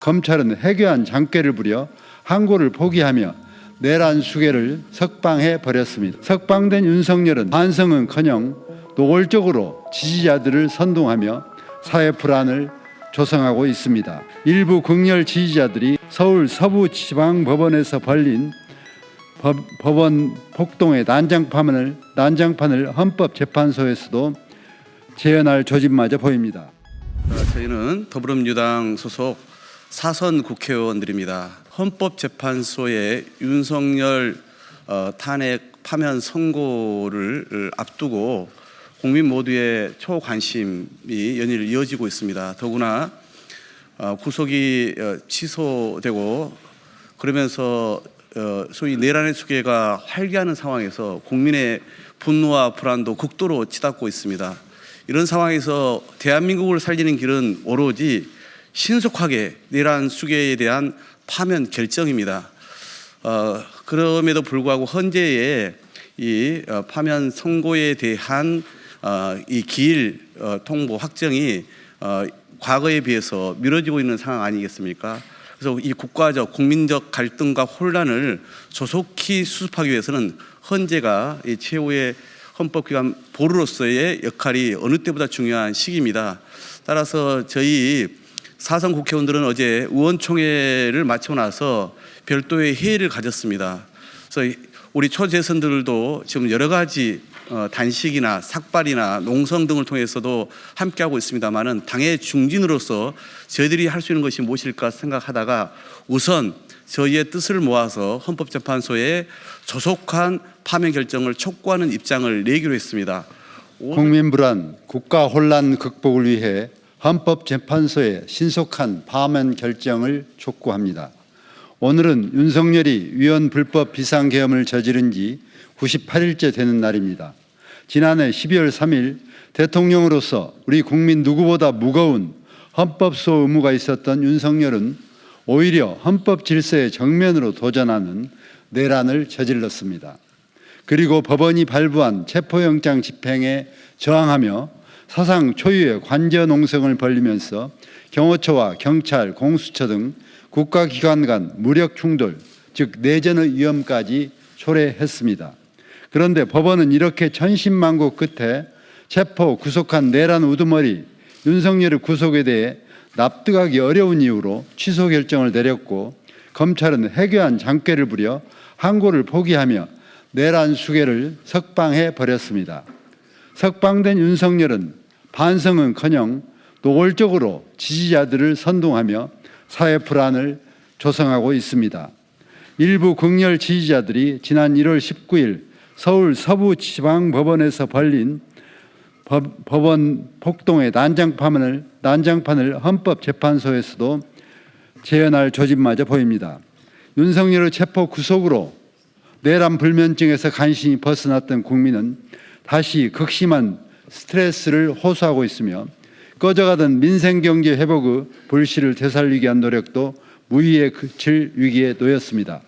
검찰은 해괴한 장꾀를 부려 항고를 포기하며 내란 수개를 석방해 버렸습니다. 석방된 윤석열은 반성은커녕 노골적으로 지지자들을 선동하며 사회 불안을 조성하고 있습니다. 일부 극렬 지지자들이 서울 서부지방법원에서 벌린 법원 폭동의 난장판을 헌법재판소에서도 재현할 조짐마저 보입니다. 저희는 더불어민주당 소속 사선 국회의원들입니다. 헌법재판소의 윤석열 탄핵 파면 선고를 앞두고 국민 모두의 초관심이 연일 이어지고 있습니다. 더구나 구속이 취소되고 그러면서 소위 내란의 수개가 활기하는 상황에서 국민의 분노와 불안도 극도로 치닫고 있습니다. 이런 상황에서 대한민국을 살리는 길은 오로지 신속하게 내란 수개에 대한 파면 결정입니다. 그럼에도 불구하고 현재의 이 파면 선고에 대한 이 기일 통보 확정이 과거에 비해서 미뤄지고 있는 상황 아니겠습니까? 그래서 이 국가적 국민적 갈등과 혼란을 조속히 수습하기 위해서는 현재가 이 최후의 헌법기관 보루로서의 역할이 어느 때보다 중요한 시기입니다. 따라서 저희 사선 국회의원들은 어제 의원총회를 마치고 나서 별도의 회의를 가졌습니다. 그래서 우리 초재선들도 지금 여러 가지 단식이나 삭발이나 농성 등을 통해서도 함께하고 있습니다만은 당의 중진으로서 저희들이 할 수 있는 것이 무엇일까 생각하다가 우선 저희의 뜻을 모아서 헌법재판소에 조속한 파면 결정을 촉구하는 입장을 내기로 했습니다. 국민 불안, 국가 혼란 극복을 위해 헌법재판소의 신속한 파면 결정을 촉구합니다. 오늘은 윤석열이 위헌 불법 비상계엄을 저지른 지 98일째 되는 날입니다. 지난해 12월 3일 대통령으로서 우리 국민 누구보다 무거운 헌법수호 의무가 있었던 윤석열은 오히려 헌법 질서에 정면으로 도전하는 내란을 저질렀습니다. 그리고 법원이 발부한 체포영장 집행에 저항하며 사상 초유의 관저농성을 벌이면서 경호처와 경찰, 공수처 등 국가기관 간 무력 충돌, 즉 내전의 위험까지 초래했습니다. 그런데 법원은 이렇게 천신만고 끝에 체포, 구속한 내란 우두머리 윤석열의 구속에 대해 납득하기 어려운 이유로 취소 결정을 내렸고 검찰은 해괴한 장꾀를 부려 항고를 포기하며 내란 수개를 석방해 버렸습니다. 석방된 윤석열은 반성은커녕 노골적으로 지지자들을 선동하며 사회 불안을 조성하고 있습니다. 일부 극렬 지지자들이 지난 1월 19일 서울 서부지방법원에서 벌린 법원 폭동의 난장판을 헌법재판소에서도 재현할 조짐마저 보입니다. 윤석열의 체포 구속으로 내란 불면증에서 간신히 벗어났던 국민은 다시 극심한 스트레스를 호소하고 있으며 꺼져가던 민생경제 회복의 불씨를 되살리기 위한 노력도 무의에 그칠 위기에 놓였습니다.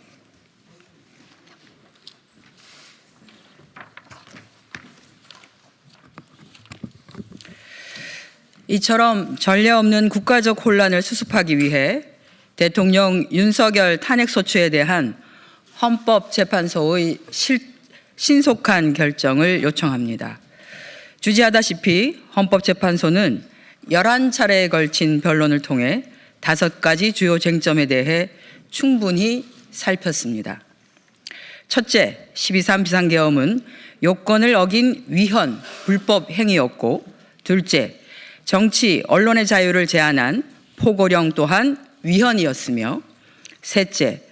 이처럼 전례 없는 국가적 혼란을 수습하기 위해 대통령 윤석열 탄핵소추에 대한 헌법재판소의 신속한 결정을 요청합니다. 주지하다시피 헌법재판소는 11차례에 걸친 변론을 통해 5가지 주요 쟁점에 대해 충분히 살폈습니다. 첫째, 12.3 비상계엄은 요건을 어긴 위헌, 불법 행위였고, 둘째, 정치, 언론의 자유를 제한한 포고령 또한 위헌이었으며, 셋째,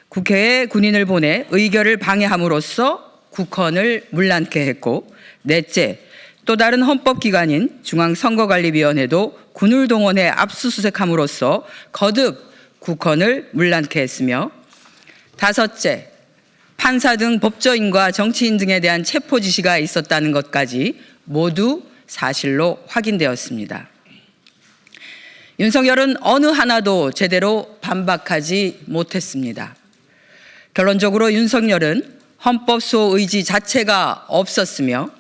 국회에 군인을 보내 의결을 방해함으로써 국헌을 문란케 했고, 넷째, 또 다른 헌법기관인 중앙선거관리위원회도 군을 동원해 압수수색함으로써 거듭 국헌을 문란케 했으며, 다섯째, 판사 등 법조인과 정치인 등에 대한 체포 지시가 있었다는 것까지 모두 사실로 확인되었습니다. 윤석열은 어느 하나도 제대로 반박하지 못했습니다. 결론적으로 윤석열은 헌법수호 의지 자체가 없었으며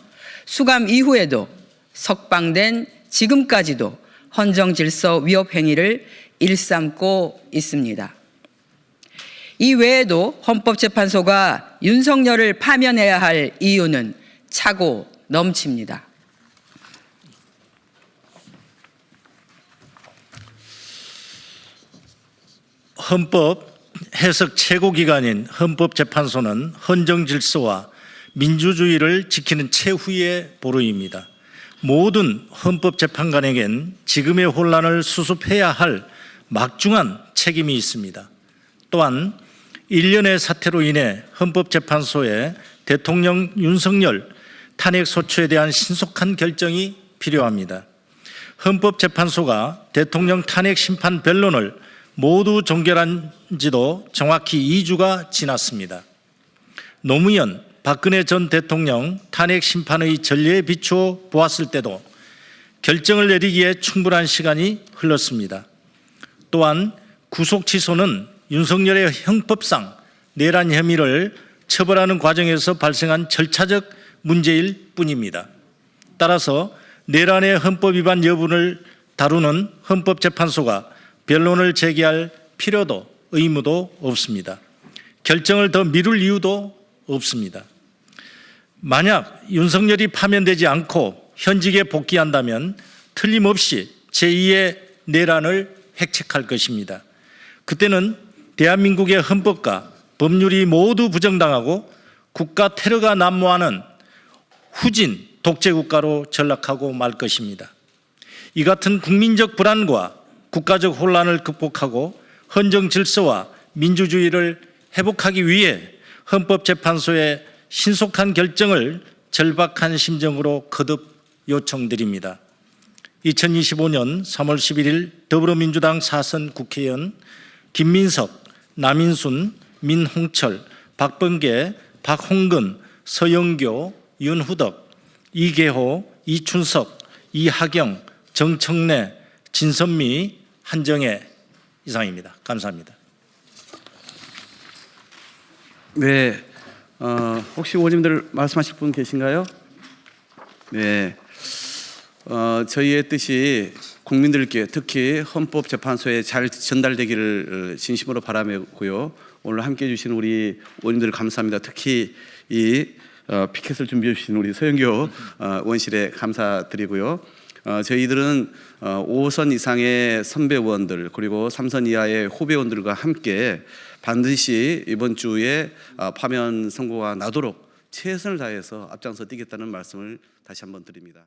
수감 이후에도 석방된 지금까지도 헌정질서 위협 행위를 일삼고 있습니다. 이 외에도 헌법재판소가 윤석열을 파면해야 할 이유는 차고 넘칩니다. 헌법 해석 최고기관인 헌법재판소는 헌정 질서와 민주주의를 지키는 최후의 보루입니다. 모든 헌법재판관에겐 지금의 혼란을 수습해야 할 막중한 책임이 있습니다. 또한 일련의 사태로 인해 헌법재판소에 대통령 윤석열 탄핵소추에 대한 신속한 결정이 필요합니다. 헌법재판소가 대통령 탄핵 심판 변론을 모두 종결한 지도 정확히 2주가 지났습니다. 노무현, 박근혜 전 대통령 탄핵 심판의 전례에 비추어 보았을 때도 결정을 내리기에 충분한 시간이 흘렀습니다. 또한 구속 취소는 윤석열의 형법상 내란 혐의를 처벌하는 과정에서 발생한 절차적 문제일 뿐입니다. 따라서 내란의 헌법 위반 여부를 다루는 헌법재판소가 변론을 제기할 필요도 의무도 없습니다. 결정을 더 미룰 이유도 없습니다. 만약 윤석열이 파면되지 않고 현직에 복귀한다면 틀림없이 제2의 내란을 획책할 것입니다. 그때는 대한민국의 헌법과 법률이 모두 부정당하고 국가 테러가 난무하는 후진 독재국가로 전락하고 말 것입니다. 이 같은 국민적 불안과 국가적 혼란을 극복하고 헌정 질서와 민주주의를 회복하기 위해 헌법재판소의 신속한 결정을 절박한 심정으로 거듭 요청드립니다. 2025년 3월 11일 더불어민주당 사선 국회의원 김민석, 남인순, 민홍철, 박범계, 박홍근, 서영교, 윤후덕, 이계호, 이춘석, 이하경, 정청래, 진선미, 한정혜 이상입니다. 감사합니다. 네, 혹시 의원님들 말씀하실 분 계신가요? 네, 저희의 뜻이 국민들께 특히 헌법재판소에 잘 전달되기를 진심으로 바라고요. 오늘 함께해 주신 우리 의원님들 감사합니다. 특히 이 피켓을 준비해 주신 우리 서영교 의원실에 감사드리고요. 저희들은 5선 이상의 선배 의원들 그리고 3선 이하의 후배 의원들과 함께 반드시 이번 주에 파면 선고가 나도록 최선을 다해서 앞장서 뛰겠다는 말씀을 다시 한번 드립니다.